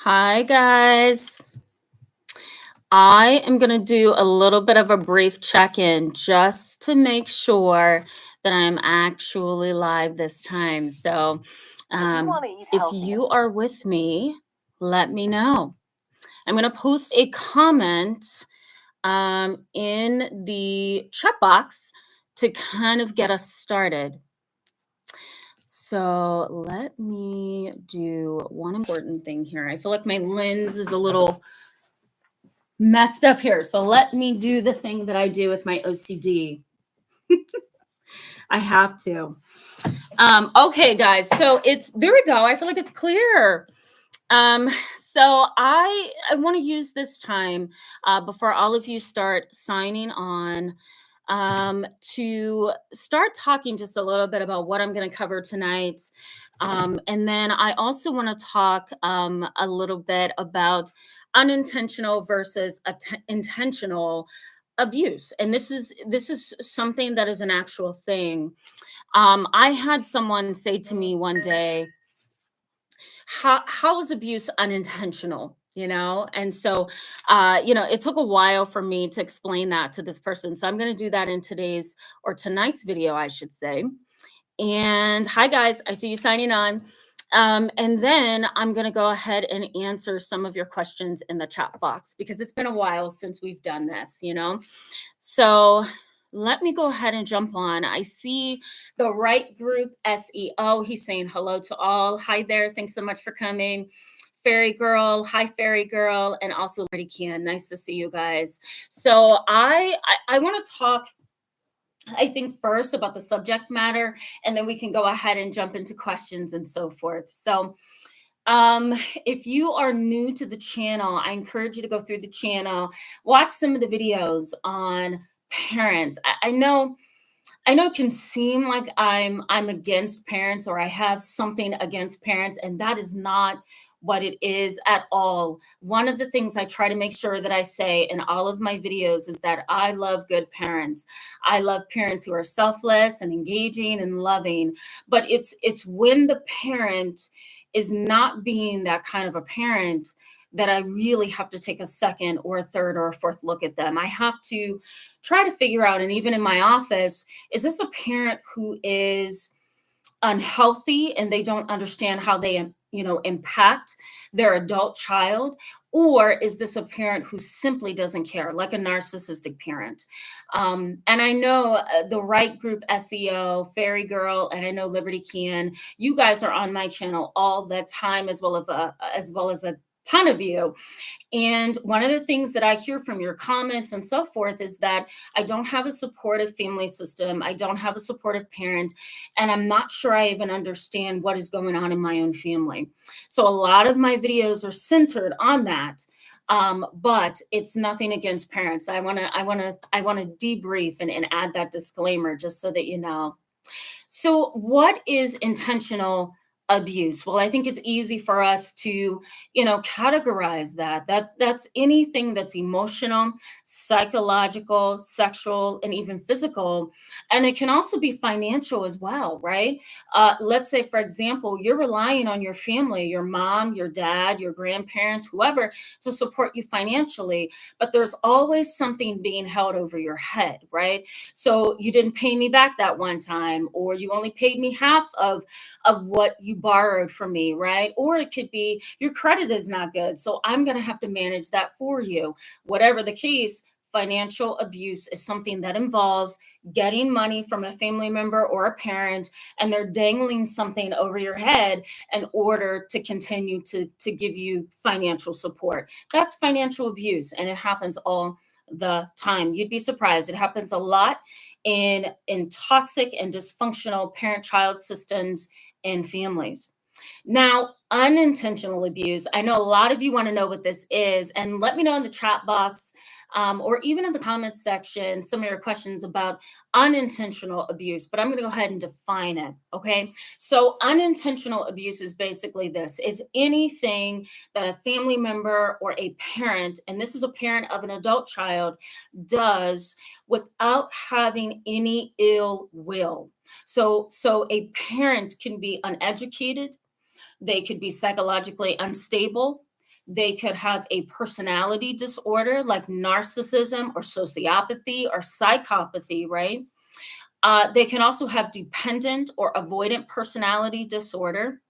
Hi, guys. I am going to do a little bit of a brief check in just to make sure that I'm actually live this time. So, if you are with me, let me know. I'm going to post a comment in the chat box to kind of get us started. So, let me do one important thing here. I feel like my lens is a little messed up here. So let me do the thing that I do with my OCD. I have to. Okay, guys. So there we go. I feel like it's clear. So I want to use this time before all of you start signing on to start talking just a little bit about what I'm going to cover tonight. And then I also want to talk a little bit about unintentional versus intentional abuse. And this is something that is an actual thing. I had someone say to me one day, how is abuse unintentional? And so it took a while for me to explain that to this person. So I'm going to do that in today's or tonight's video, I should say. And hi, guys, I see you signing on. And then I'm going to go ahead and answer some of your questions in the chat box because it's been a while since we've done this. So let me go ahead and jump on. I see the right group SEO. He's saying hello to all. Hi there. Thanks so much for coming. Fairy Girl, hi Fairy Girl, and also Lady Can. Nice to see you guys. So I want to talk, I think, first about the subject matter, and then we can go ahead and jump into questions and so forth. So if you are new to the channel, I encourage you to go through the channel, watch some of the videos on parents. I know it can seem like I'm against parents or I have something against parents, and that is not what it is at all. One of the things I try to make sure that I say in all of my videos is that I love good parents. I love parents who are selfless and engaging and loving, but it's when the parent is not being that kind of a parent that I really have to take a second or a third or a fourth look at them. I have to try to figure out, and even in my office, is this a parent who is unhealthy and they don't understand how they impact their adult child, or is this a parent who simply doesn't care, like a narcissistic parent? And I know the right group SEO, Fairy Girl, and I know Liberty Can, you guys are on my channel all the time, as well as a ton of you. And one of the things that I hear from your comments and so forth is that I don't have a supportive family system. I don't have a supportive parent. And I'm not sure I even understand what is going on in my own family. So a lot of my videos are centered on that. But it's nothing against parents. I want to debrief and add that disclaimer just so that you know. So what is intentional abuse? Well, I think it's easy for us to, categorize that's anything that's emotional, psychological, sexual, and even physical. And it can also be financial as well, right? Let's say, for example, you're relying on your family, your mom, your dad, your grandparents, whoever, to support you financially, but there's always something being held over your head, right? So you didn't pay me back that one time, or you only paid me half of what you borrowed from me, right? Or it could be your credit is not good, so I'm going to have to manage that for you. Whatever the case, financial abuse is something that involves getting money from a family member or a parent, and they're dangling something over your head in order to continue to give you financial support. That's financial abuse, and it happens all the time. You'd be surprised. It happens a lot in toxic and dysfunctional parent-child systems and families. Now, unintentional abuse, I know a lot of you want to know what this is, and let me know in the chat box or even in the comments section some of your questions about unintentional abuse, but I'm going to go ahead and define it, okay? So unintentional abuse is basically this. It's anything that a family member or a parent, and this is a parent of an adult child, does without having any ill will. So a parent can be uneducated, they could be psychologically unstable, They could have a personality disorder like narcissism or sociopathy or psychopathy, right? They can also have dependent or avoidant personality disorder.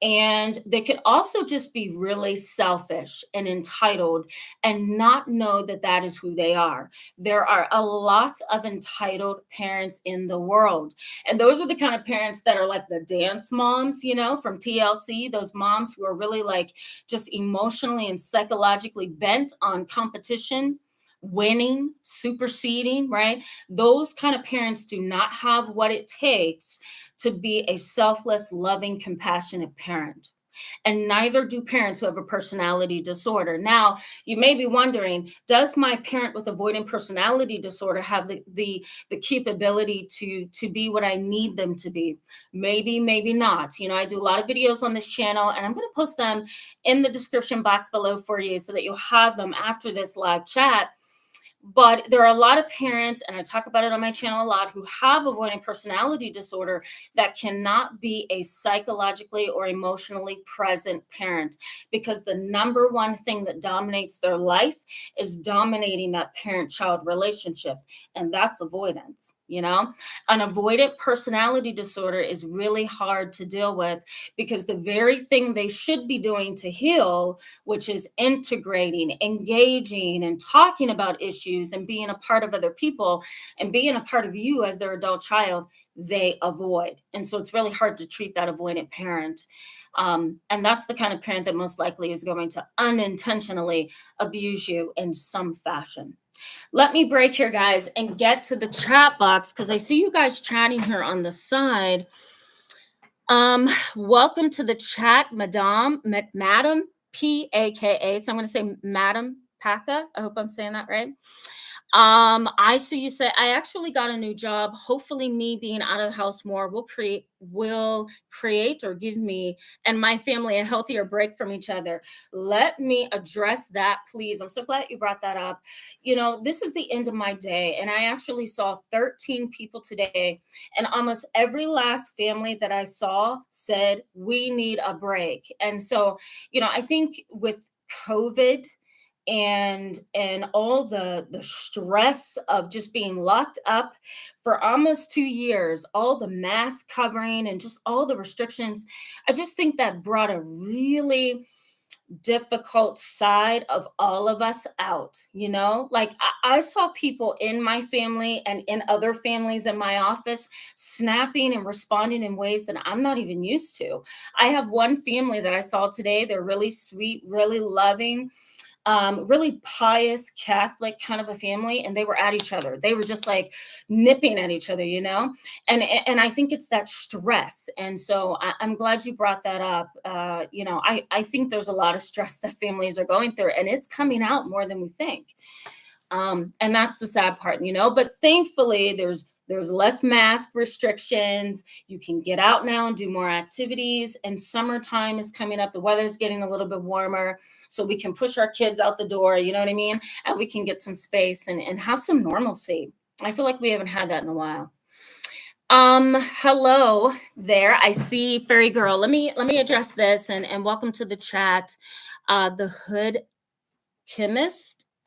And they could also just be really selfish and entitled and not know that that is who they are. There are a lot of entitled parents in the world. And those are the kind of parents that are like the dance moms, from TLC, those moms who are really like just emotionally and psychologically bent on competition. Winning, superseding, right? Those kind of parents do not have what it takes to be a selfless, loving, compassionate parent. And neither do parents who have a personality disorder. Now, you may be wondering, does my parent with avoidant personality disorder have the capability to be what I need them to be? Maybe, maybe not. I do a lot of videos on this channel, and I'm going to post them in the description box below for you so that you'll have them after this live chat. But there are a lot of parents, and I talk about it on my channel a lot, who have avoidant personality disorder that cannot be a psychologically or emotionally present parent, because the number one thing that dominates their life is dominating that parent-child relationship, and that's avoidance. An avoidant personality disorder is really hard to deal with, because the very thing they should be doing to heal, which is integrating, engaging, and talking about issues and being a part of other people and being a part of you as their adult child, they avoid. And so it's really hard to treat that avoidant parent. And that's the kind of parent that most likely is going to unintentionally abuse you in some fashion. Let me break here, guys, and get to the chat box, because I see you guys chatting here on the side. Welcome to the chat, Madame Paka. So I'm going to say Madam Paka. I hope I'm saying that right. I see you say, I actually got a new job. Hopefully me being out of the house more will create or give me and my family a healthier break from each other. Let me address that, please. I'm so glad you brought that up. This is the end of my day, and I actually saw 13 people today, and almost every last family that I saw said, we need a break. And so, I think with COVID and all the stress of just being locked up for almost 2 years, all the mask covering and just all the restrictions, I just think that brought a really difficult side of all of us out. Like I saw people in my family and in other families in my office snapping and responding in ways that I'm not even used to. I have one family that I saw today. They're really sweet, really loving, really pious Catholic kind of a family, and they were at each other. They were just like nipping at each other, and I think it's that stress. And so I'm glad you brought that up. I think there's a lot of stress that families are going through, and it's coming out more than we think. And that's the sad part, but thankfully there's less mask restrictions. You can get out now and do more activities, and summertime is coming up. The weather's getting a little bit warmer, so we can push our kids out the door, you know what I mean? And we can get some space and have some normalcy. I feel like we haven't had that in a while. Hello there. I see Fairy Girl. Let me address this, and welcome to the chat. The Hood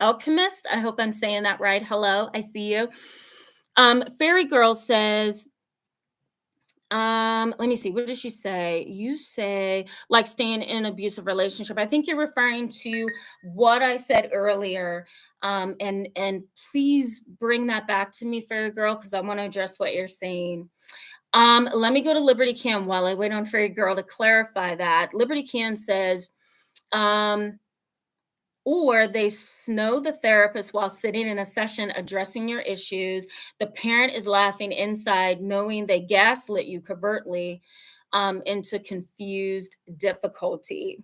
Alchemist. I hope I'm saying that right. Hello, I see you. Fairy Girl says, let me see, what did she say? You say like staying in an abusive relationship. I think you're referring to what I said earlier. And please bring that back to me, Fairy Girl, because I want to address what you're saying. Let me go to Liberty Cam while I wait on Fairy Girl to clarify that. Liberty Cam says, or they snow the therapist while sitting in a session addressing your issues. The parent is laughing inside, knowing they gaslit you covertly into confused difficulty.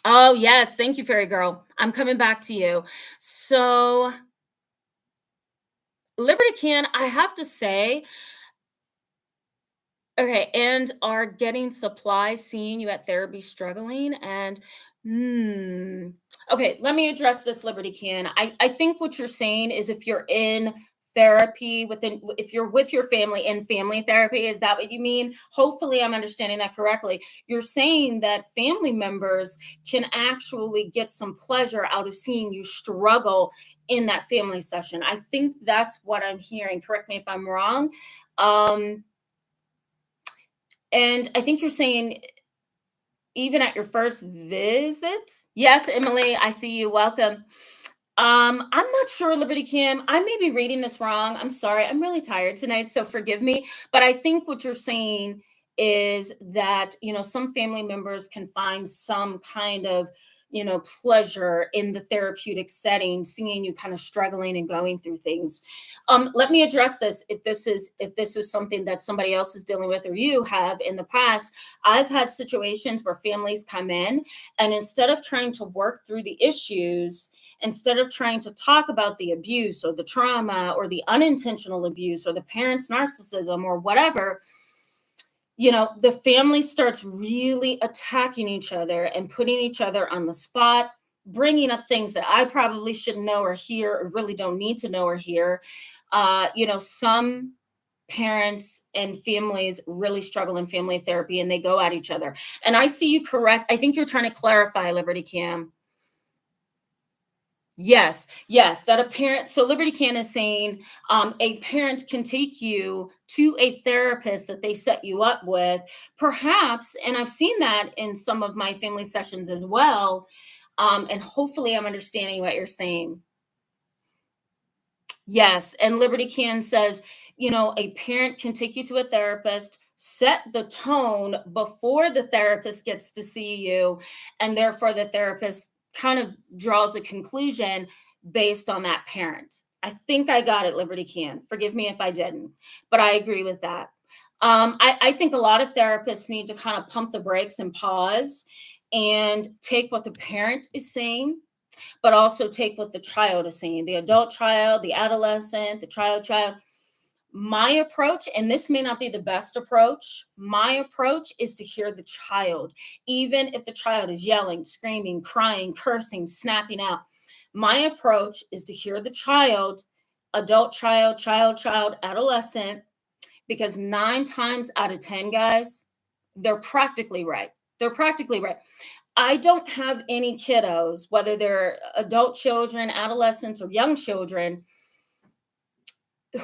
Oh, yes. Thank you, Fairy Girl. I'm coming back to you. So, Liberty Can, I have to say, okay, and are getting supplies, seeing you at therapy struggling, and okay, let me address this, Liberty Can. I think what you're saying is if you're in therapy within, if you're with your family in family therapy, is that what you mean? Hopefully I'm understanding that correctly. You're saying that family members can actually get some pleasure out of seeing you struggle in that family session. I think that's what I'm hearing. Correct me if I'm wrong. um and I think you're saying even at your first visit. Yes, Emily, I see you. Welcome. I'm not sure, Liberty Kim. I may be reading this wrong. I'm sorry. I'm really tired tonight, so forgive me. But I think what you're saying is that, some family members can find some kind of, pleasure in the therapeutic setting, seeing you kind of struggling and going through things. Let me address this. If this is something that somebody else is dealing with or you have in the past, I've had situations where families come in, and instead of trying to work through the issues, instead of trying to talk about the abuse or the trauma or the unintentional abuse or the parent's narcissism or whatever, the family starts really attacking each other and putting each other on the spot, bringing up things that I probably shouldn't know or hear or really don't need to know or hear. Some parents and families really struggle in family therapy and they go at each other. And I see you correct. I think you're trying to clarify, Liberty Cam. Yes, yes, that a parent, so Liberty Can is saying a parent can take you to a therapist that they set you up with, perhaps, and I've seen that in some of my family sessions as well. And hopefully I'm understanding what you're saying. Yes, and Liberty Can says, a parent can take you to a therapist, set the tone before the therapist gets to see you, and therefore the therapist kind of draws a conclusion based on that parent. I think I got it, Liberty Can. Forgive me if I didn't, but I agree with that. I think a lot of therapists need to kind of pump the brakes and pause and take what the parent is saying, but also take what the child is saying, the adult child, the adolescent, the child. My approach, and this may not be the best approach, my approach is to hear the child, even if the child is yelling, screaming, crying, cursing, snapping out. My approach is to hear the child, adult child, adolescent, because 9 times out of 10, guys, they're practically right. They're practically right. I don't have any kiddos, whether they're adult children, adolescents, or young children,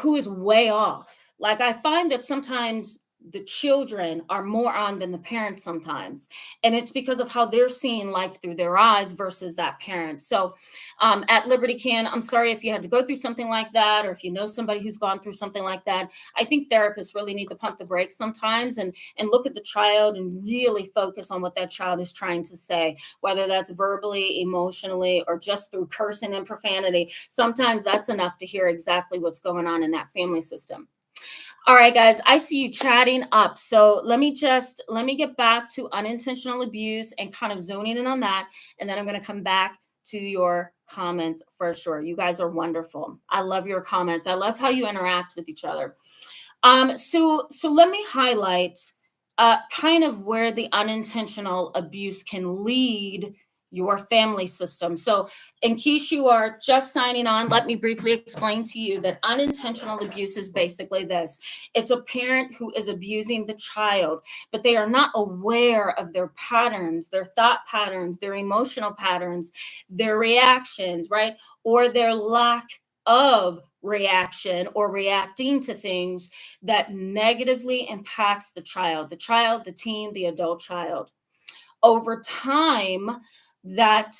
who is way off. Like, I find that sometimes the children are more on than the parents sometimes. And it's because of how they're seeing life through their eyes versus that parent. So at Liberty Can, I'm sorry if you had to go through something like that, or if you know somebody who's gone through something like that. I think therapists really need to pump the brakes sometimes and look at the child and really focus on what that child is trying to say, whether that's verbally, emotionally, or just through cursing and profanity. Sometimes that's enough to hear exactly what's going on in that family system. All right, guys, I see you chatting up. So let me get back to unintentional abuse and kind of zoning in on that. And then I'm going to come back to your comments for sure. You guys are wonderful. I love your comments. I love how you interact with each other. So let me highlight kind of where the unintentional abuse can lead your family system. So, in case you are just signing on, let me briefly explain to you that unintentional abuse is basically this: it's a parent who is abusing the child, but they are not aware of their patterns, their thought patterns, their emotional patterns, their reactions, right? Or their lack of reaction or reacting to things that negatively impacts the child, the teen, the adult child. Over time, that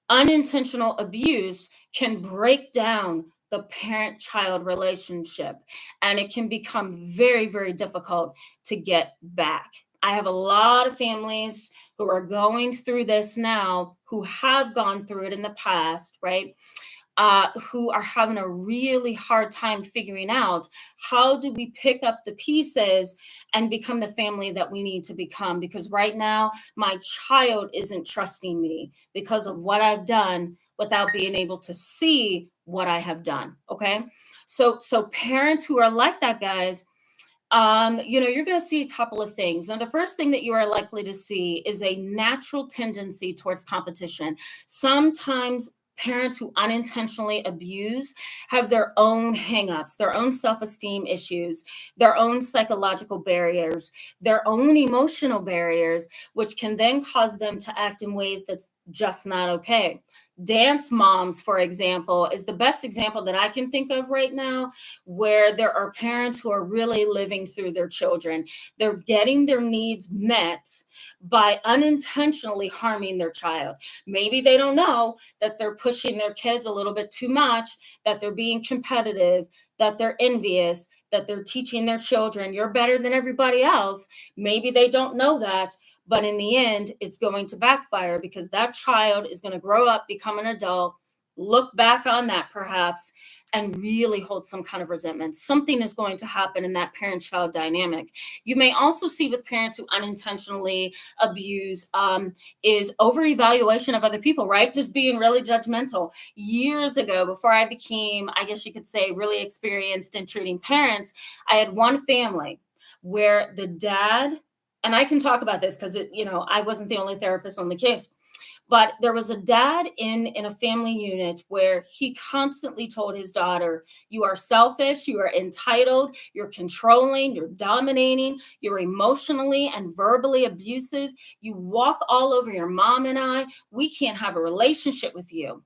unintentional abuse can break down the parent child relationship, and it can become very, very difficult to get back. I have a lot of families who are going through this now, who have gone through it in the past, right? Who are having a really hard time figuring out, how do we pick up the pieces and become the family that we need to become? Because right now, my child isn't trusting me because of what I've done without being able to see what I have done. Okay. So parents who are like that, guys, you're going to see a couple of things. Now, the first thing that you are likely to see is a natural tendency towards competition. Sometimes parents who unintentionally abuse have their own hangups, their own self-esteem issues, their own psychological barriers, their own emotional barriers, which can then cause them to act in ways that's just not okay. Dance moms, for example, is the best example that I can think of right now, where there are parents who are really living through their children. They're getting their needs met by unintentionally harming their child. Maybe they don't know that they're pushing their kids a little bit too much, that they're being competitive, that they're envious, that they're teaching their children, you're better than everybody else. Maybe they don't know that, but in the end, it's going to backfire because that child is going to grow up, become an adult, look back on that perhaps, and really hold some kind of resentment. Something is going to happen in that parent child dynamic. You may also see with parents who unintentionally abuse is over evaluation of other people, right? Just being really judgmental. Years ago, before I became, I guess you could say, really experienced in treating parents, I had one family where the dad, and I can talk about this because I wasn't the only therapist on the case, but there was a dad in a family unit where he constantly told his daughter, you are selfish, you are entitled, you're controlling, you're dominating, you're emotionally and verbally abusive, you walk all over your mom and I, we can't have a relationship with you.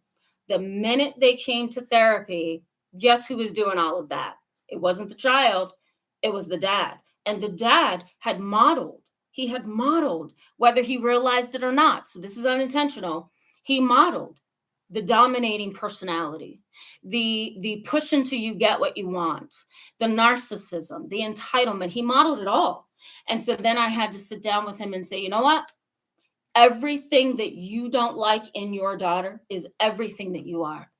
The minute they came to therapy, guess who was doing all of that? It wasn't the child, it was the dad. And the dad had modeled, he had modeled, whether he realized it or not. So this is unintentional. He modeled the dominating personality, the push until you get what you want, the narcissism, the entitlement. He modeled it all. And so then I had to sit down with him and say, you know what? Everything that you don't like in your daughter is everything that you are.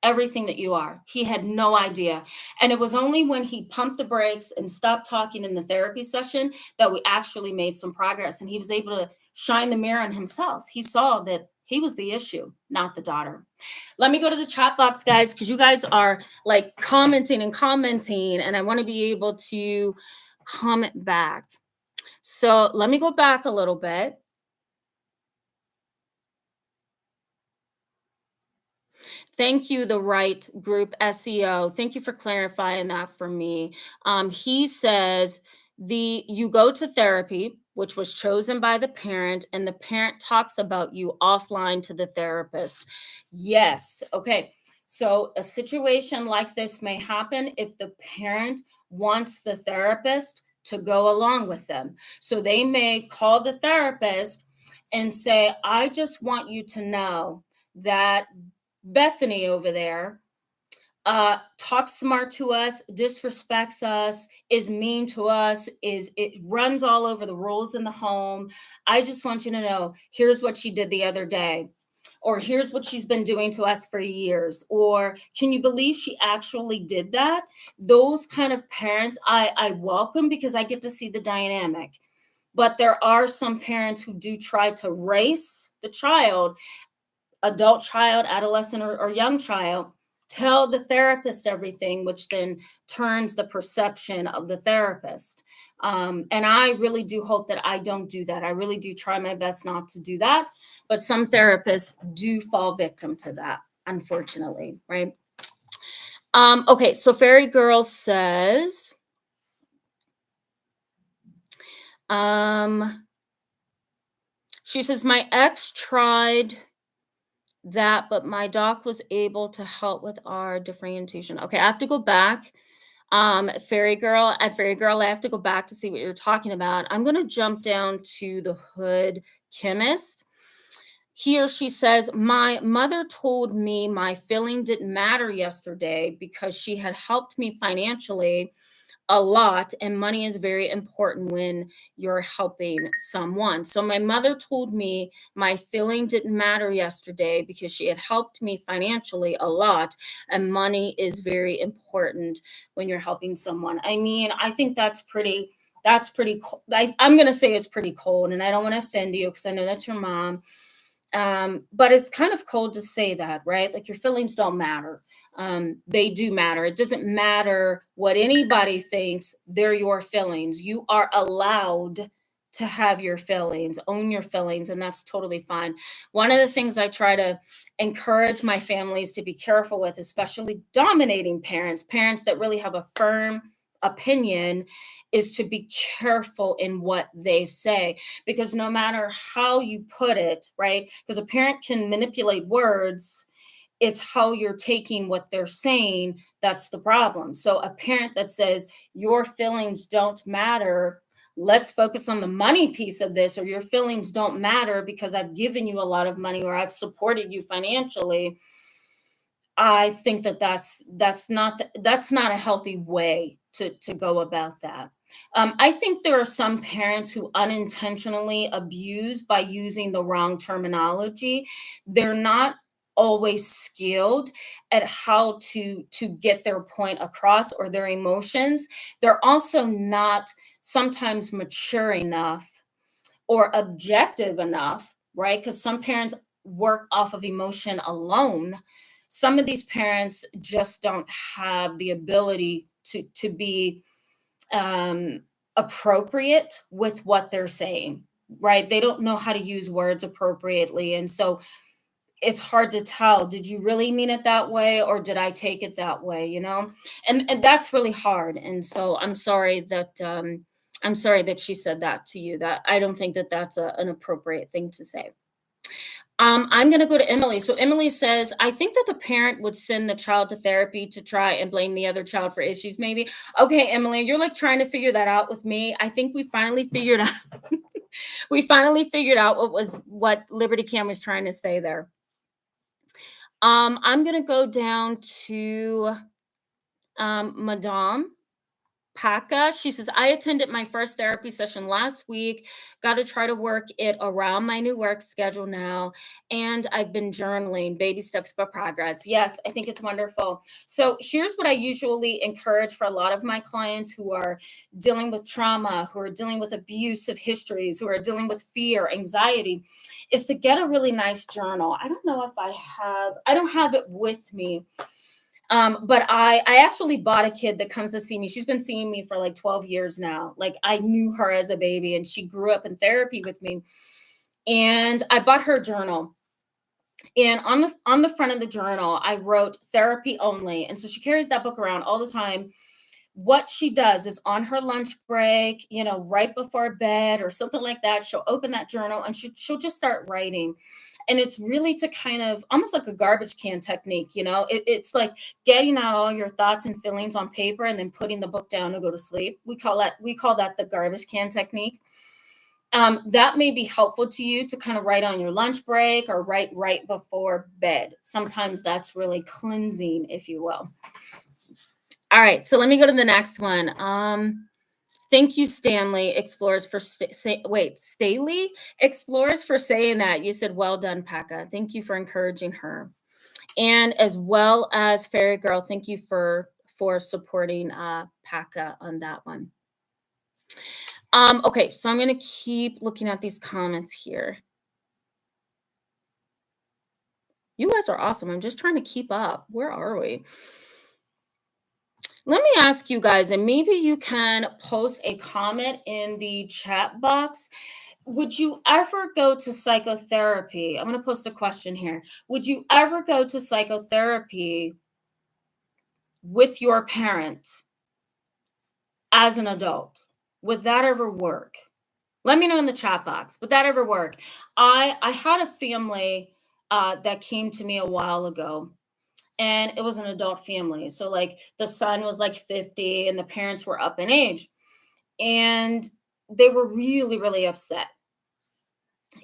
Everything that you are. He had no idea. And it was only when he pumped the brakes and stopped talking in the therapy session that we actually made some progress. And he was able to shine the mirror on himself. He saw that he was the issue, not the daughter. Let me go to the chat box, guys, because you guys are like commenting, and I want to be able to comment back. So let me go back a little bit. Thank you, the right group SEO. Thank you for clarifying that for me. He says you go to therapy, which was chosen by the parent, and the parent talks about you offline to the therapist. Yes. Okay. So a situation like this may happen if the parent wants the therapist to go along with them. So they may call the therapist and say, I just want you to know that Bethany over there talks smart to us, disrespects us, is mean to us, it runs all over the rules in the home. I just want you to know, here's what she did the other day, or here's what she's been doing to us for years, or can you believe she actually did that? Those kind of parents I welcome because I get to see the dynamic. But there are some parents who do try to race the child, adult child, adolescent, or young child, tell the therapist everything, which then turns the perception of the therapist. And I really do hope that I don't do that. I really do try my best not to do that. But some therapists do fall victim to that, unfortunately, right? Okay, so Fairy Girl says, she says, my ex tried that, but my doc was able to help with our differentiation. Okay, I have to go back. Fairy Girl, I have to go back to see what you're talking about. I'm going to jump down to the Hood Chemist. Here she says, my mother told me my feeling didn't matter yesterday because she had helped me financially a lot, and money is very important when you're helping someone. So my mother told me my feeling didn't matter yesterday because she had helped me financially a lot, and money is very important when you're helping someone. I mean, I think that's pretty cold. I'm going to say it's pretty cold, and I don't want to offend you because I know that's your mom. But it's kind of cold to say that, right? Like, your feelings don't matter. They do matter. It doesn't matter what anybody thinks, they're your feelings. You are allowed to have your feelings, own your feelings, and that's totally fine. One of the things I try to encourage my families to be careful with, especially dominating parents, parents that really have a firm opinion, is to be careful in what they say, because no matter how you put it, right? Because a parent can manipulate words, it's how you're taking what they're saying that's the problem. So a parent that says your feelings don't matter, let's focus on the money piece of this, or your feelings don't matter because I've given you a lot of money or I've supported you financially. I think that that's not a healthy way to go about that. I think there are some parents who unintentionally abuse by using the wrong terminology. They're not always skilled at how to get their point across or their emotions. They're also not sometimes mature enough or objective enough, right? Because some parents work off of emotion alone. Some of these parents just don't have the ability to be um, appropriate with what they're saying, right? They don't know how to use words appropriately. And so it's hard to tell, did you really mean it that way or did I take it that way, you know? And that's really hard. And so I'm sorry that she said that to you. That I don't think that that's an appropriate thing to say. I'm going to go to Emily. So Emily says, I think that the parent would send the child to therapy to try and blame the other child for issues, maybe. Okay, Emily, you're like trying to figure that out with me. I think we finally figured out we finally figured out what Liberty Cam was trying to say there. I'm going to go down to Madame Paka. She says, I attended my first therapy session last week. Got to try to work it around my new work schedule now. And I've been journaling, baby steps for progress. Yes, I think it's wonderful. So here's what I usually encourage for a lot of my clients who are dealing with trauma, who are dealing with abusive histories, who are dealing with fear, anxiety, is to get a really nice journal. I don't know if I don't have it with me, but I actually bought a kid that comes to see me. She's been seeing me for like 12 years now. Like I knew her as a baby and she grew up in therapy with me. And I bought her journal. And on the front of the journal, I wrote therapy only. And so she carries that book around all the time. What she does is on her lunch break, you know, right before bed or something like that, she'll open that journal and she'll just start writing. And it's really to kind of almost like a garbage can technique, you know, it's like getting out all your thoughts and feelings on paper and then putting the book down to go to sleep. We call that the garbage can technique. That may be helpful to you to kind of write on your lunch break or write right before bed. Sometimes that's really cleansing, if you will. All right, so let me go to the next one. Thank you, Stanley Explorers for Staley Explorers for saying that. You said well done, Paka. Thank you for encouraging her, and as well as Fairy Girl. Thank you for supporting Paka on that one. Okay, so I'm going to keep looking at these comments here. You guys are awesome. I'm just trying to keep up. Where are we? Let me ask you guys, and maybe you can post a comment in the chat box. Would you ever go to psychotherapy? I'm going to post a question here. Would you ever go to psychotherapy with your parent as an adult? Would that ever work? Let me know in the chat box. Would that ever work? I had a family that came to me a while ago, and it was an adult family. So like the son was like 50 and the parents were up in age, and they were really, really upset.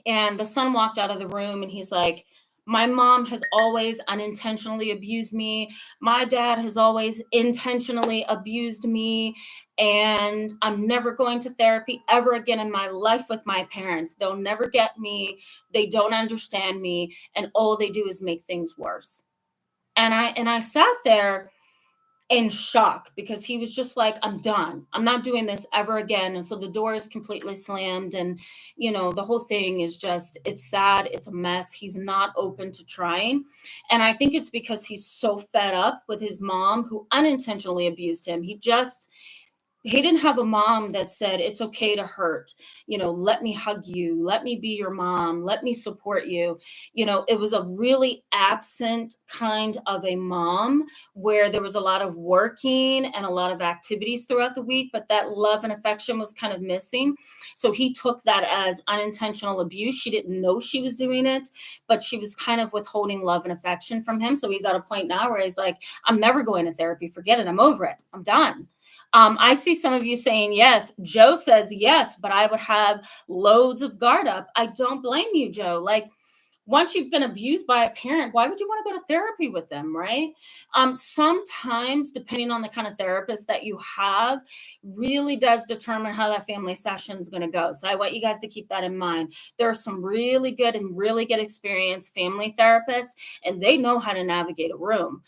And the son walked out of the room and he's like, my mom has always unintentionally abused me. My dad has always intentionally abused me. And I'm never going to therapy ever again in my life with my parents. They'll never get me. They don't understand me. And all they do is make things worse. And I sat there in shock because he was just like, I'm done. I'm not doing this ever again. And so the door is completely slammed. And, you know, the whole thing is just, it's sad. It's a mess. He's not open to trying. And I think it's because he's so fed up with his mom who unintentionally abused him. He didn't have a mom that said, "It's okay to hurt. Let me hug you. Let me be your mom. Let me support you." It was a really absent kind of a mom where there was a lot of working and a lot of activities throughout the week, but that love and affection was kind of missing. So he took that as unintentional abuse. She didn't know she was doing it, but she was kind of withholding love and affection from him. So he's at a point now where he's like, "I'm never going to therapy. Forget it. I'm over it. I'm done." I see some of you saying yes. Joe says yes, but I would have loads of guard up. I don't blame you, Joe. Like, once you've been abused by a parent, why would you want to go to therapy with them, right? Sometimes, depending on the kind of therapist that you have, really does determine how that family session is going to go. So I want you guys to keep that in mind. There are some really good and really good experienced family therapists, and they know how to navigate a room.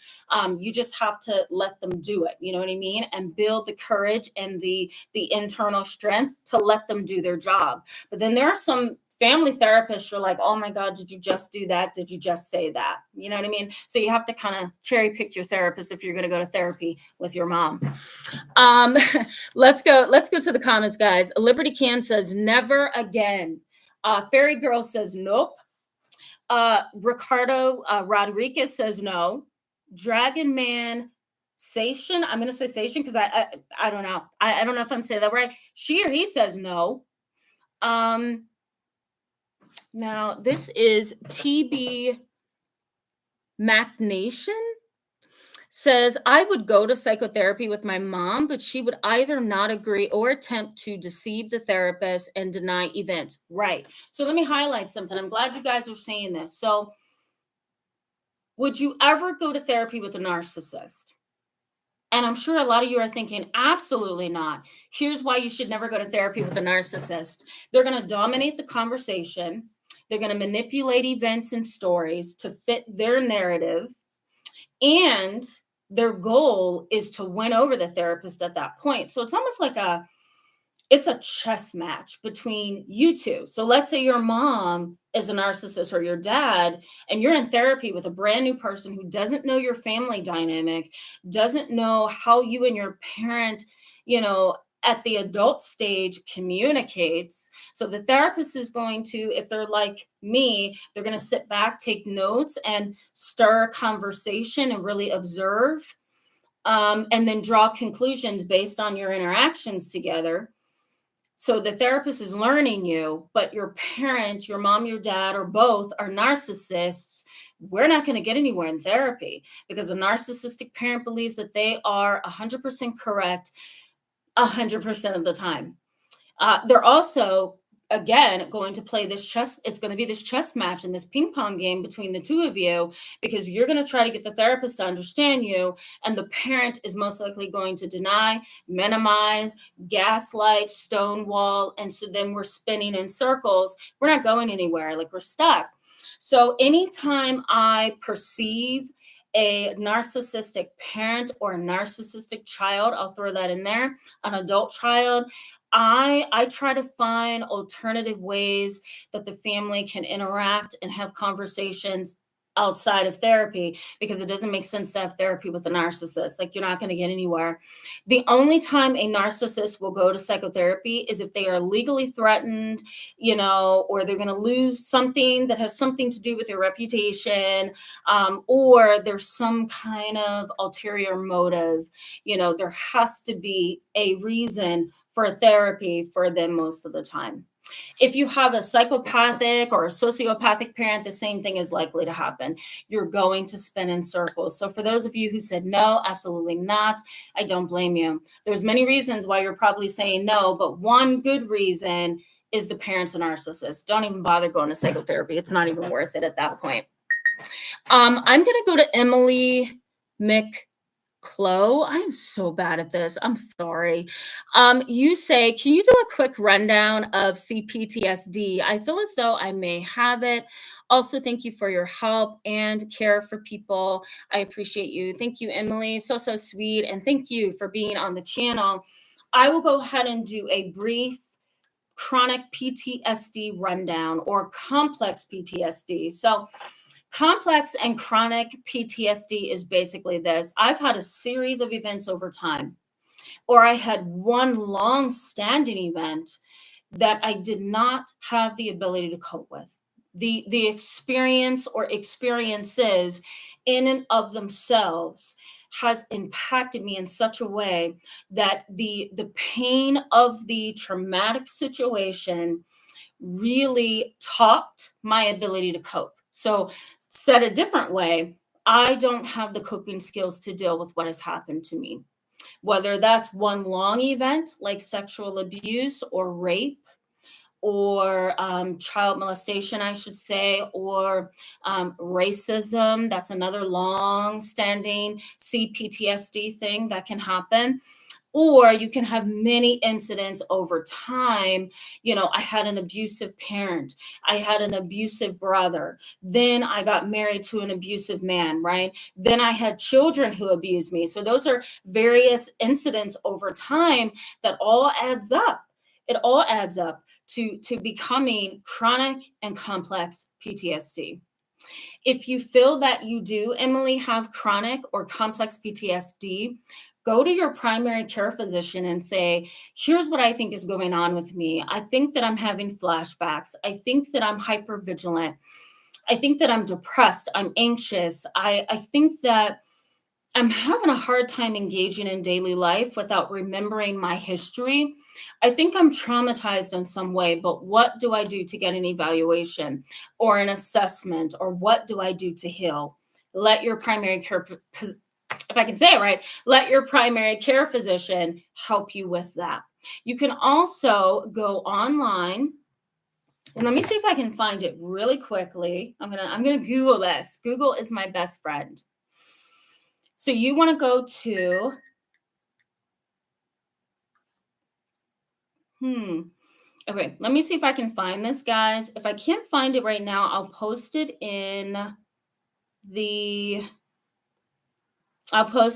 You just have to let them do it. You know what I mean? And build the courage and the internal strength to let them do their job. But then there are some family therapists, you're like, "Oh my God, did you just do that? Did you just say that?" You know what I mean? So you have to kind of cherry pick your therapist if you're going to go to therapy with your mom. Um, let's go to the comments, guys. Liberty Can says never again. Fairy Girl says nope. Ricardo Rodriguez says no. Dragon Man Sation, I'm going to say Sation because I don't know. I don't know if I'm saying that right. She or he says no. Now, this is TB MacNation says, I would go to psychotherapy with my mom, but she would either not agree or attempt to deceive the therapist and deny events. Right. So let me highlight something. I'm glad you guys are saying this. So, would you ever go to therapy with a narcissist? And I'm sure a lot of you are thinking, absolutely not. Here's why you should never go to therapy with a narcissist. They're going to dominate the conversation. They're going to manipulate events and stories to fit their narrative. And their goal is to win over the therapist at that point. So it's almost like it's a chess match between you two. So let's say your mom is a narcissist or your dad, and you're in therapy with a brand new person who doesn't know your family dynamic, doesn't know how you and your parent, at the adult stage communicates. So the therapist is going to, if they're like me, they're going to sit back, take notes, and stir conversation and really observe, and then draw conclusions based on your interactions together. So the therapist is learning you, but your parent, your mom, your dad, or both are narcissists. We're not going to get anywhere in therapy because a narcissistic parent believes that they are 100% correct 100% of the time. They're also, again, going to play this chess. It's going to be this chess match and this ping pong game between the two of you because you're going to try to get the therapist to understand you, and the parent is most likely going to deny, minimize, gaslight, stonewall, and so then we're spinning in circles. We're not going anywhere. Like, we're stuck. So anytime I perceive a narcissistic parent or a narcissistic child, I'll throw that in there, an adult child, I try to find alternative ways that the family can interact and have conversations outside of therapy, because it doesn't make sense to have therapy with a narcissist. Like, you're not going to get anywhere. The only time a narcissist will go to psychotherapy is if they are legally threatened, or they're going to lose something that has something to do with their reputation, or there's some kind of ulterior motive. There has to be a reason for therapy for them most of the time. If you have a psychopathic or a sociopathic parent, the same thing is likely to happen. You're going to spin in circles. So for those of you who said no, absolutely not, I don't blame you. There's many reasons why you're probably saying no, but one good reason is the parent's a narcissist. Don't even bother going to psychotherapy. It's not even worth it at that point. I'm going to go to Emily Chloe, I'm so bad at this. I'm sorry. You say, can you do a quick rundown of CPTSD? I feel as though I may have it. Also, thank you for your help and care for people. I appreciate you. Thank you, Emily. So sweet. And thank you for being on the channel. I will go ahead and do a brief chronic PTSD rundown, or complex PTSD. So complex and chronic PTSD is basically this. I've had a series of events over time or I had one long standing event that I did not have the ability to cope with. The experience or experiences in and of themselves has impacted me in such a way that the pain of the traumatic situation really topped my ability to cope. So, said a different way, I don't have the coping skills to deal with what has happened to me. Whether that's one long event like sexual abuse or rape, or child molestation, I should say, or racism. That's another long standing CPTSD thing that can happen. Or you can have many incidents over time. You know, I had an abusive parent, I had an abusive brother, then I got married to an abusive man, right? Then I had children who abused me. So those are various incidents over time that all adds up. It all adds up to becoming chronic and complex PTSD. If you feel that you do, Emily, have chronic or complex PTSD, go to your primary care physician and say, here's what I think is going on with me. I think that I'm having flashbacks. I think that I'm hypervigilant. I think that I'm depressed. I'm anxious. I think that I'm having a hard time engaging in daily life without remembering my history. I think I'm traumatized in some way, but what do I do to get an evaluation or an assessment, or what do I do to heal? Let your primary care, if I can say it right, let your primary care physician help you with that. You can also go online, and let me see if I can find it really quickly. I'm gonna Google this. Google is my best friend. So you want to go to, hmm, okay, let me see if I can find this, guys. If I can't find it right now, the, I'll post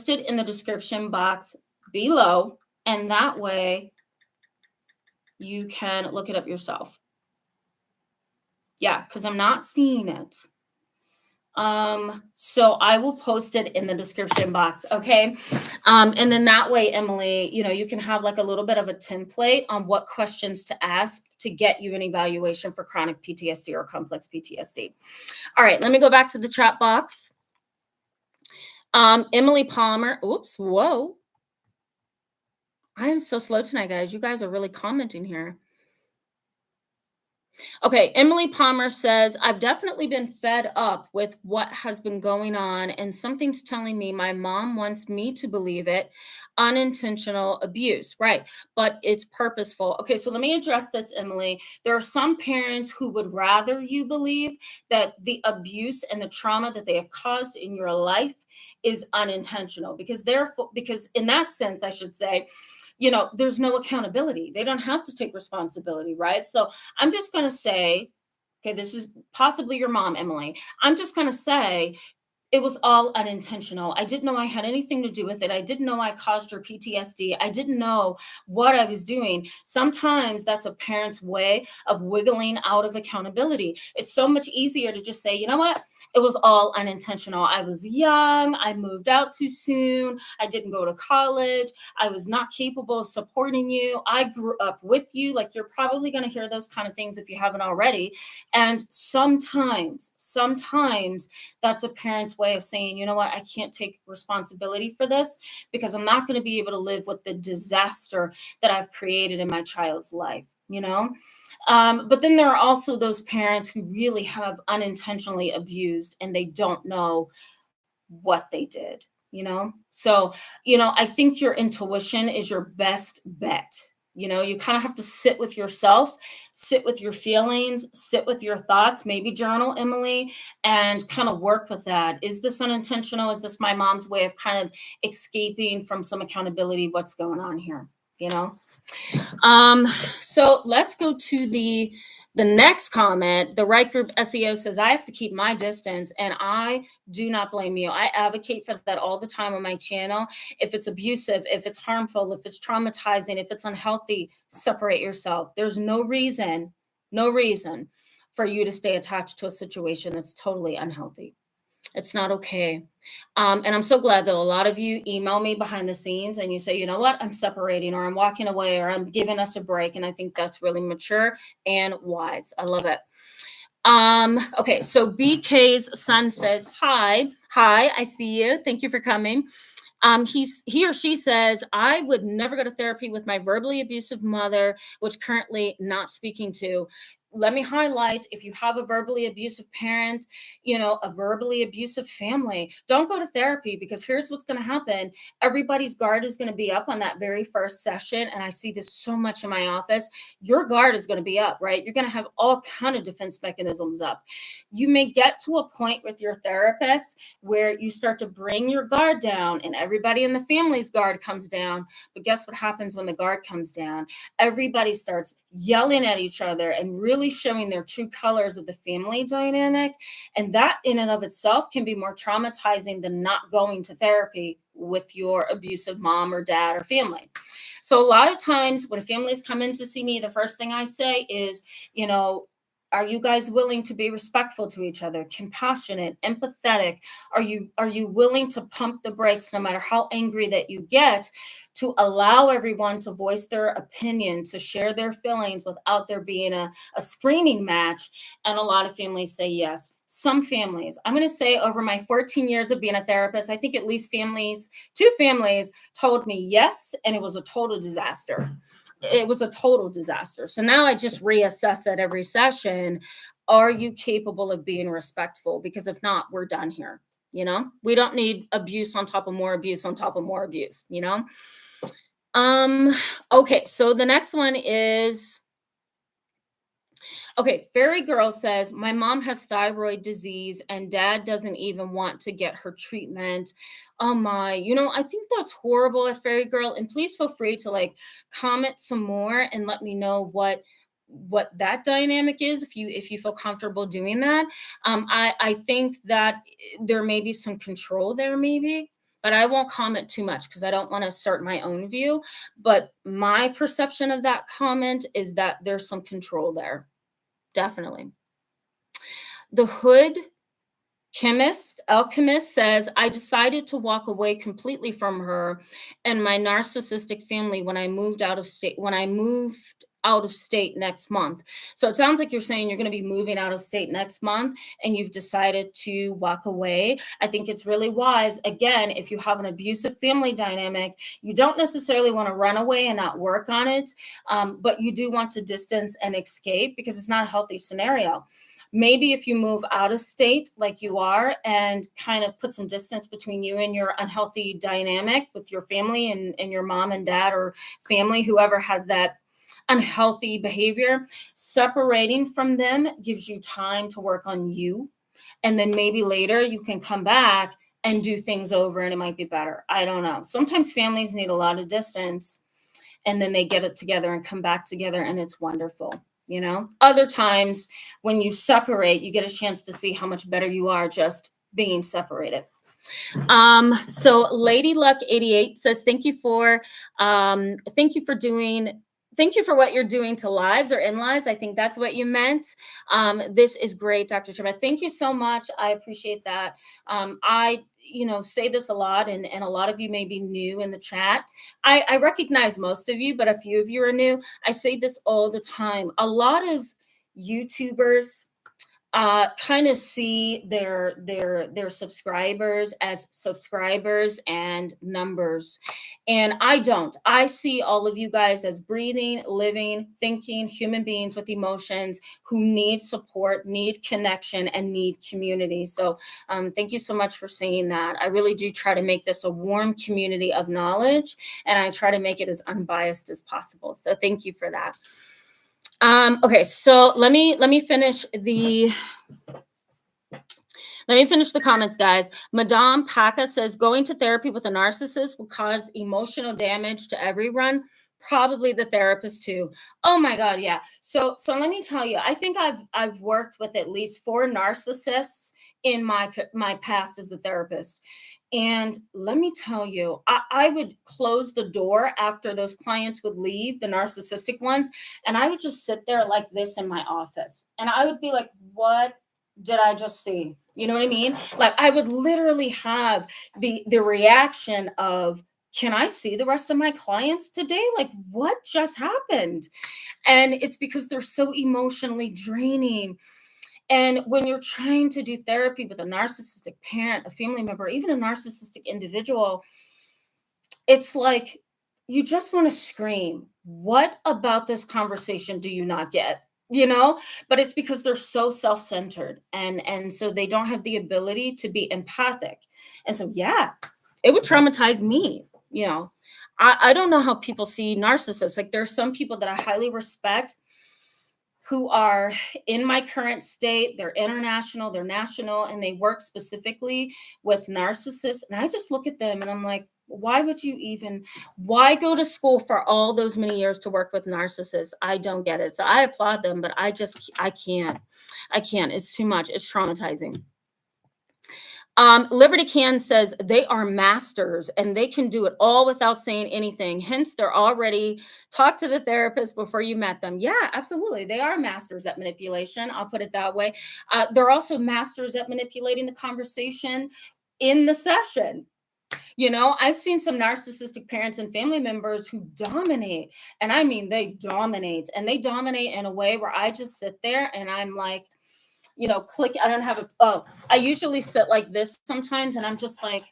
it in the description box below, and that way you can look it up yourself. Yeah, because I'm not seeing it. So I will post it in the description box, okay? And then that way, Emily, you know, you can have like a little bit of a template on what questions to ask to get you an evaluation for chronic PTSD or complex PTSD. All right, let me go back to the chat box. Emily Palmer, oops, whoa. I am so slow tonight, guys. You guys are really commenting here. Okay, Emily Palmer says, I've definitely been fed up with what has been going on, and something's telling me my mom wants me to believe it. Unintentional abuse, right? But it's purposeful. Okay, so let me address this, Emily. There are some parents who would rather you believe that the abuse and the trauma that they have caused in your life is unintentional, because therefore, because in that sense, I should say, you know, there's no accountability. They don't have to take responsibility, right? So I'm just going to say, okay, this is possibly your mom, Emily. I'm just going to say it was all unintentional. I didn't know I had anything to do with it. I didn't know I caused her PTSD. I didn't know what I was doing. Sometimes that's a parent's way of wiggling out of accountability. It's so much easier to just say, you know what? It was all unintentional. I was young. I moved out too soon. I didn't go to college. I was not capable of supporting you. I grew up with you. Like, you're probably going to hear those kind of things if you haven't already. And sometimes that's a parent's way of saying, you know what, I can't take responsibility for this because I'm not going to be able to live with the disaster that I've created in my child's life, you know? But then there are also those parents who really have unintentionally abused and they don't know what they did, you know? So, you know, I think your intuition is your best bet. You know, you kind of have to sit with yourself, sit with your feelings, sit with your thoughts, maybe journal, Emily, and kind of work with that. Is this unintentional? Is this my mom's way of kind of escaping from some accountability? What's going on here? You know? Um, so let's go to the next comment. The right group SEO says, I have to keep my distance, and I do not blame you. I advocate for that all the time on my channel. If it's abusive, if it's harmful, if it's traumatizing, if it's unhealthy, separate yourself. There's no reason for you to stay attached to a situation that's totally unhealthy. It's not okay. And I'm so glad that a lot of you email me behind the scenes and you say, you know what, I'm separating or I'm walking away or I'm giving us a break. And I think that's really mature and wise. I love it. Okay, so BK's son says, hi. Hi, I see you. Thank you for coming. He or she says, I would never go to therapy with my verbally abusive mother, which currently not speaking to. Let me highlight, if you have a verbally abusive parent, a verbally abusive family, don't go to therapy, because here's what's going to happen. Everybody's guard is going to be up on that very first session. And I see this so much in my office. Your guard is going to be up, right? You're going to have all kind of defense mechanisms up. You may get to a point with your therapist where you start to bring your guard down and everybody in the family's guard comes down. But guess what happens when the guard comes down? Everybody starts yelling at each other and really showing their true colors of the family dynamic. And that in and of itself can be more traumatizing than not going to therapy with your abusive mom or dad or family. So a lot of times when families come in to see me, the first thing I say is, you know, are you guys willing to be respectful to each other, compassionate, empathetic? Are you willing to pump the brakes no matter how angry that you get, to allow everyone to voice their opinion, to share their feelings without there being a screaming match? And a lot of families say yes. Some families, I'm going to say, over my 14 years of being a therapist, I think at least two families told me yes, and it was a total disaster. It was a total disaster. So now I just reassess at every session. Are you capable of being respectful? Because if not, we're done here. We don't need abuse on top of more abuse on top of more abuse. Um, okay, so the next one is, okay, Fairy Girl says, my mom has thyroid disease and dad doesn't even want to get her treatment. Oh my, I think that's horrible at Fairy Girl. And please feel free to comment some more and let me know what that dynamic is, if you feel comfortable doing that. I think that there may be some control there, maybe, but I won't comment too much because I don't want to assert my own view. But my perception of that comment is that there's some control there. Definitely. The Hood Alchemist says, I decided to walk away completely from her and my narcissistic family when I moved out of state next month. So it sounds like you're saying you're going to be moving out of state next month and you've decided to walk away. I think it's really wise. Again, if you have an abusive family dynamic, you don't necessarily want to run away and not work on it, but you do want to distance and escape, because it's not a healthy scenario. Maybe if you move out of state like you are and kind of put some distance between you and your unhealthy dynamic with your family and your mom and dad or family, whoever has that unhealthy behavior, separating from them gives you time to work on you. And then maybe later you can come back and do things over and it might be better. I don't know. Sometimes families need a lot of distance and then they get it together and come back together and it's wonderful. Other times when you separate, you get a chance to see how much better you are just being separated. So Lady Luck 88 says, thank you for what you're doing to lives or in lives. I think that's what you meant. This is great, Dr. Chima. Thank you so much. I appreciate that. I say this a lot, and a lot of you may be new in the chat. I recognize most of you, but a few of you are new. I say this all the time. A lot of YouTubers kind of see their subscribers as subscribers and numbers, and I don't. I see all of you guys as breathing, living, thinking human beings with emotions who need support, need connection, and need community. So thank you so much for saying that. I really do try to make this a warm community of knowledge, and I try to make it as unbiased as possible. So thank you for that. Okay, so let me finish the comments, guys. Madame Paka says, going to therapy with a narcissist will cause emotional damage to everyone, probably the therapist too. Oh my God, yeah. So let me tell you, I think I've worked with at least 4 narcissists in my past as a therapist. And let me tell you, I would close the door after those clients would leave, the narcissistic ones, and I would just sit there like this in my office. And I would be like, what did I just see? You know what I mean? Like I would literally have the reaction of, can I see the rest of my clients today? Like what just happened? And it's because they're so emotionally draining. And when you're trying to do therapy with a narcissistic parent, a family member, even a narcissistic individual, it's like you just want to scream. What about this conversation do you not get? You know, but it's because they're so self-centered, and so they don't have the ability to be empathic. And so yeah, it would traumatize me, you know. I don't know how people see narcissists. Like there's some people that I highly respect who are in my current state, they're international, they're national, and they work specifically with narcissists. And I just look at them and I'm like, why would you even, why go to school for all those many years to work with narcissists? I don't get it. So I applaud them, but I can't. I can't. It's too much. It's traumatizing. Liberty Can says they are masters and they can do it all without saying anything. Hence, they're already talk to the therapist before you met them. Yeah, absolutely. They are masters at manipulation. I'll put it that way. They're also masters at manipulating the conversation in the session. You know, I've seen some narcissistic parents and family members who dominate. And I mean, they dominate, and they dominate in a way where I just sit there and I'm like, you know, click. I don't have a, oh, I usually sit like this sometimes, and I'm just like,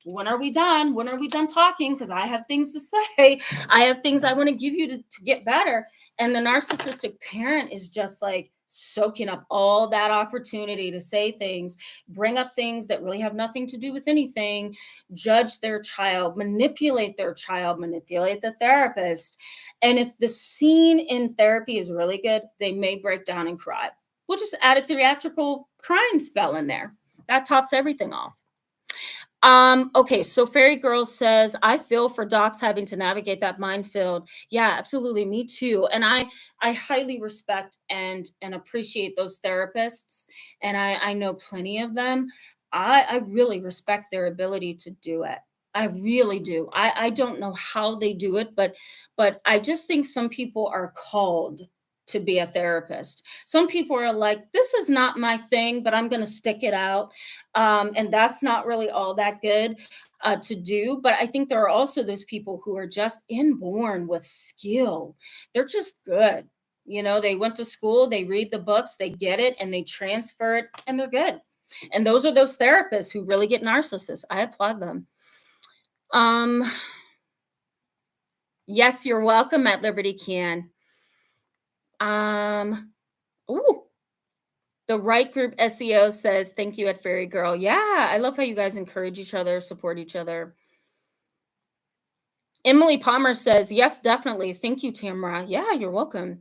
when are we done? When are we done talking? Because I have things to say. I have things I want to give you to get better. And the narcissistic parent is just like soaking up all that opportunity to say things, bring up things that really have nothing to do with anything, judge their child, manipulate their child, manipulate the therapist. And if the scene in therapy is really good, they may break down and cry. We'll just add a theatrical crying spell in there. That tops everything off. Okay, so Fairy Girl says, I feel for docs having to navigate that minefield. Yeah, absolutely. Me too. And I highly respect and appreciate those therapists. And I know plenty of them. I really respect their ability to do it. I really do. I don't know how they do it, but I just think some people are called to be a therapist. Some people are like, this is not my thing, but I'm going to stick it out, and that's not really all that good to do. But I think there are also those people who are just inborn with skill. They're just good. You know, they went to school, they read the books, they get it, and they transfer it, and they're good. And those are those therapists who really get narcissists. I applaud them. Um, yes, you're welcome at Liberty Can. Ooh, the right group SEO says, thank you at Fairy Girl. Yeah, I love how you guys encourage each other, support each other. Emily Palmer says, yes, definitely. Thank you, Tamara. Yeah, you're welcome.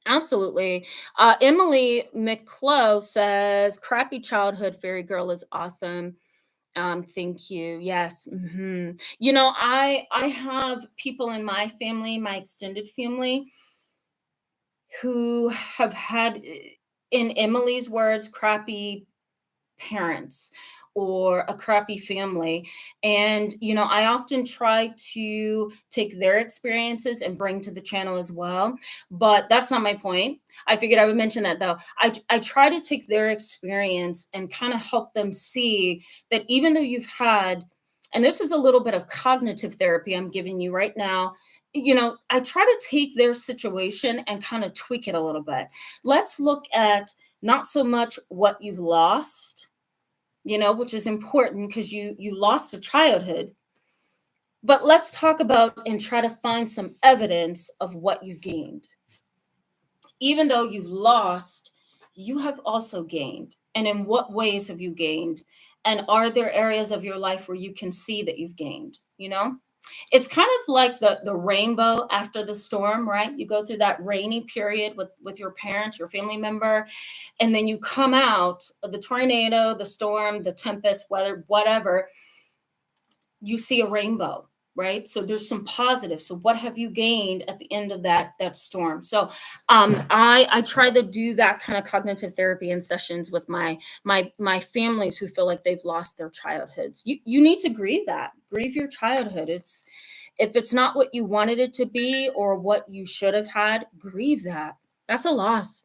Absolutely. Emily McClow says, crappy childhood Fairy Girl is awesome. Thank you. Yes. You know, I have people in my family, my extended family, who have had, in Emily's words, crappy parents or a crappy family. And, you know, I often try to take their experiences and bring to the channel as well. But that's not my point. I figured I would mention that though. I try to take their experience and kind of help them see that even though you've had, and this is a little bit of cognitive therapy I'm giving you right now, you know, I try to take their situation and kind of tweak it a little bit. Let's look at not so much what you've lost, you know, which is important because you lost a childhood. But let's talk about and try to find some evidence of what you've gained. Even though you've lost, you have also gained. And in what ways have you gained? And are there areas of your life where you can see that you've gained? You know, it's kind of like the rainbow after the storm, right? You go through that rainy period with your parent, your family member, and then you come out of the tornado, the storm, the tempest, weather, whatever, you see a rainbow, right? So there's some positive. So what have you gained at the end of that storm? So I try to do that kind of cognitive therapy in sessions with my families who feel like they've lost their childhoods. You need to grieve that. Grieve your childhood. It's, if it's not what you wanted it to be or what you should have had, grieve that. That's a loss.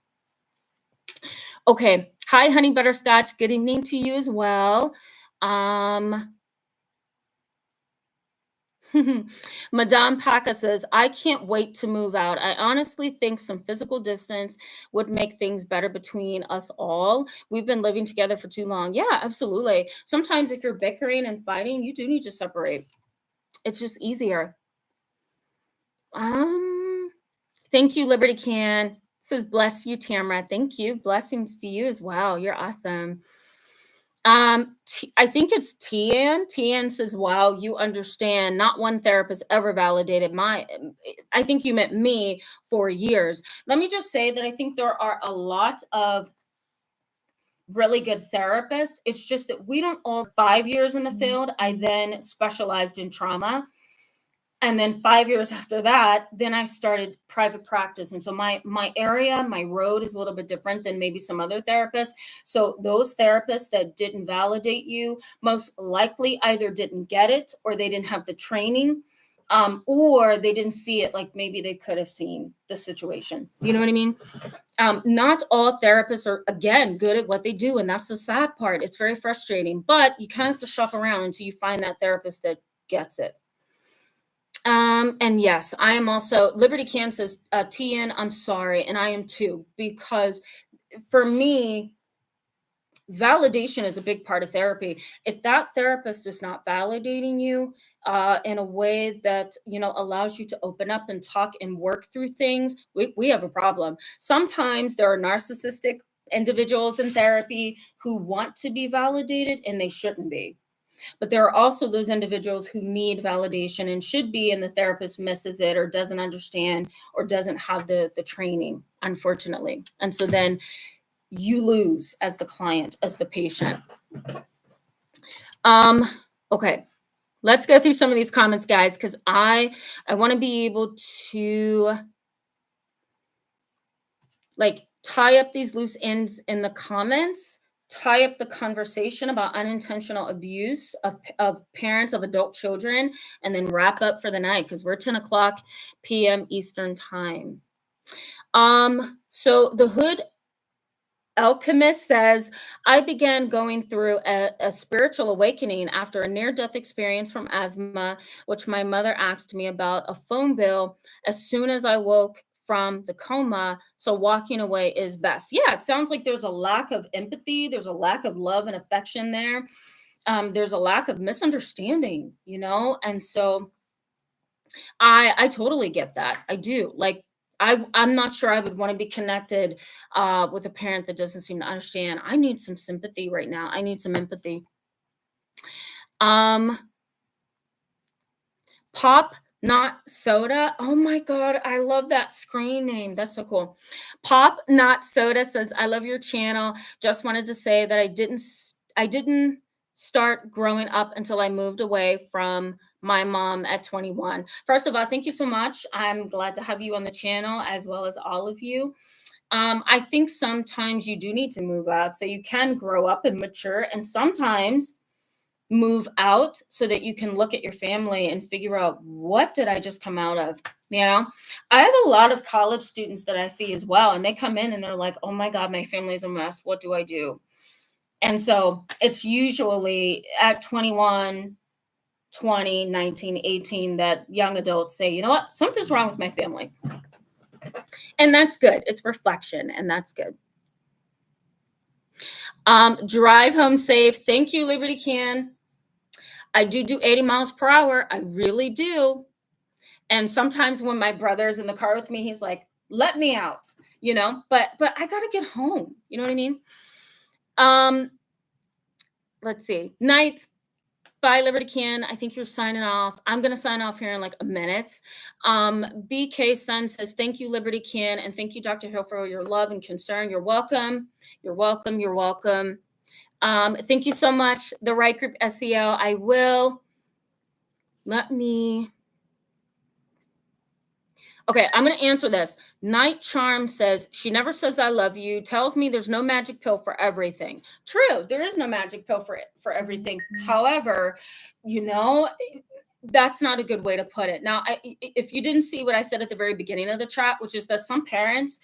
Okay, Hi, honey butterscotch. Good evening to you as well. Um, Madame Paca says, I can't wait to move out. I honestly think some physical distance would make things better between us all. We've been living together for too long. Yeah, absolutely. Sometimes if you're bickering and fighting, you do need to separate. It's just easier. Um, Thank you, Liberty Can. Says bless you, Tamara. Thank you. Blessings to you as well. You're awesome. I think it's Tian. Tian says, "Wow, you understand. Not one therapist ever validated my. I think you meant me for years. Let me just say that I think there are a lot of really good therapists. It's just that we don't all 5 years in the field. I then specialized in trauma. And then 5 years after that, then I started private practice. And so my area, my road is a little bit different than maybe some other therapists. So those therapists that didn't validate you most likely either didn't get it or they didn't have the training. Or they didn't see it like maybe they could have seen the situation. You know what I mean? Not all therapists are, again, good at what they do. And that's the sad part. It's very frustrating, but you kind of have to shop around until you find that therapist that gets it. And yes, I am also Liberty Kansas, TN, I'm sorry, and I am too, because for me, validation is a big part of therapy. If that therapist is not validating you in a way that allows you to open up and talk and work through things, we have a problem. Sometimes there are narcissistic individuals in therapy who want to be validated and they shouldn't be. But there are also those individuals who need validation and should be, and the therapist misses it or doesn't understand or doesn't have the training, unfortunately. And so then you lose as the client, as the patient. Okay. Let's go through some of these comments, guys, because I want to be able to like tie up these loose ends in the comments, tie up the conversation about unintentional abuse of parents of adult children, and then wrap up for the night because we're 10 o'clock p.m. Eastern time. So the Hood Alchemist says, I began going through a spiritual awakening after a near-death experience from asthma, which my mother asked me about a phone bill as soon as I woke from the coma. So walking away is best. Yeah, it sounds like there's a lack of empathy. There's a lack of love and affection there. There's a lack of misunderstanding, and so I totally get that. I do. Like I'm not sure I would want to be connected with a parent that doesn't seem to understand. I need some sympathy right now. I need some empathy. Um Pop Not Soda. Oh my god, I love that screen name. That's so cool. Pop Not Soda says, "I love your channel. Just wanted to say that I didn't start growing up until I moved away from my mom at 21." First of all, thank you so much. I'm glad to have you on the channel as well as all of you. I think sometimes you do need to move out so you can grow up and mature, and sometimes move out so that you can look at your family and figure out, what did I just come out of? I have a lot of college students that I see as well, and they come in and they're like, oh my God, my family's a mess. What do I do? And so it's usually at 21, 20, 19, 18 that young adults say, you know what, something's wrong with my family. And that's good. It's reflection, and that's good. Drive home safe. Thank you, Liberty Can. I do 80 miles per hour. I really do. And sometimes when my brother's in the car with me, he's like, let me out, but I got to get home. You know what I mean? Let's see. Night. Bye, Liberty Can. I think you're signing off. I'm going to sign off here in like a minute. BK Sun says, thank you, Liberty Can. And thank you, Dr. Hill, for your love and concern. You're welcome. You're welcome. You're welcome. Thank you so much. The Right Group SEO. I will. Okay, I'm going to answer this. Night Charm says, she never says I love you, tells me there's no magic pill for everything. True, there is no magic pill for everything. However, that's not a good way to put it. Now, if you didn't see what I said at the very beginning of the chat, which is that some parents,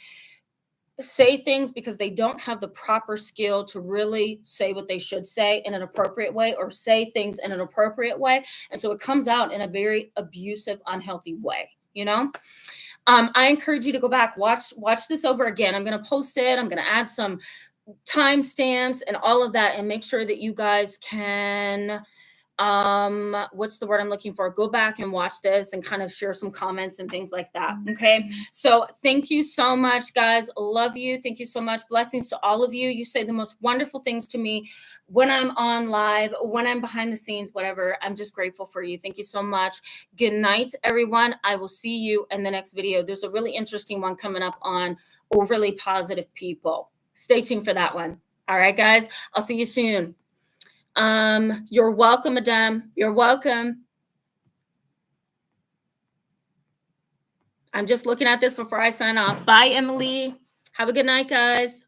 say things because they don't have the proper skill to really say what they should say in an appropriate way, or say things in an appropriate way. And so it comes out in a very abusive, unhealthy way, you know? I encourage you to go back, watch this over again. I'm going to post it. I'm going to add some timestamps and all of that, and make sure that you guys can, what's the word I'm looking for, go back and watch this and kind of share some comments and things like that. Okay, so thank you so much, guys. Love you. Thank you so much. Blessings to all of you. You say the most wonderful things to me when I'm on live, when I'm behind the scenes, whatever. I'm just grateful for you. Thank you so much. Good night, everyone. I will see you in the next video. There's a really interesting one coming up on overly positive people. Stay tuned for that one. All right, guys, I'll see you soon. You're welcome, madame. You're welcome. I'm just looking at this before I sign off. Bye, Emily. Have a good night, guys.